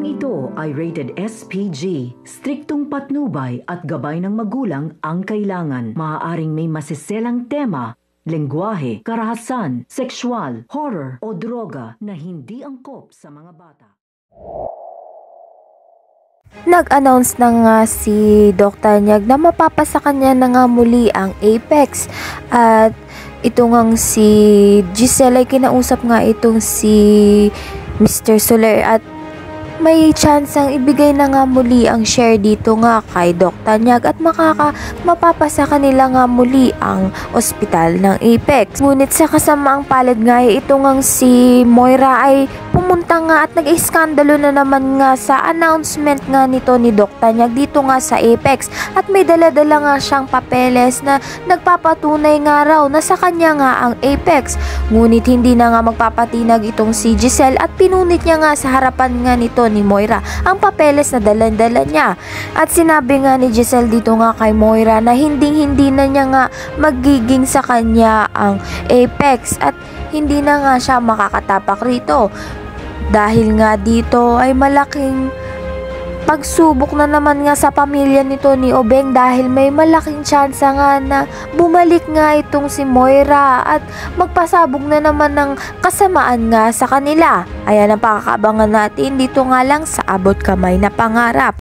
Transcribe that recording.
Programang ito ay rated SPG. Striktong patnubay at gabay ng magulang ang kailangan. Maaaring may masiselang tema, lengguwahe, karahasan, sexual, horror o droga na hindi angkop sa mga bata. Nag-announce na nga si Dr. Nyag na mapapasa kanya na nga muli ang Apex. At ito ngang si Giselle ay kinausap nga itong si Mr. Soler at may chance ang ibigay na nga muli ang share dito nga kay Dr. Nyag at mapapasa kanila nga muli ang ospital ng Apex. Ngunit sa kasamaang palad nga ito ngang si Moira ay pumunta nga at nag-iskandalo na naman nga sa announcement nga nito ni Dr. Nyag dito nga sa Apex at may dala-dala nga siyang papeles na nagpapatunay nga raw na sa kanya nga ang Apex. Ngunit hindi na nga magpapatinag itong si Giselle at pinunit niya nga sa harapan nga nito ni Moira ang papeles na dalan-dala niya. At sinabi nga ni Giselle dito nga kay Moira na hindi na niya nga magiging sa kanya ang Apex at hindi na nga siya makakatapak rito. Dahil nga dito ay malaking pagsubok na naman nga sa pamilya nito ni Obeng dahil may malaking tsansa nga na bumalik nga itong si Moira at magpasabog na naman ng kasamaan nga sa kanila. Ayan ang pakakabangan natin dito nga lang sa Abot Kamay na Pangarap.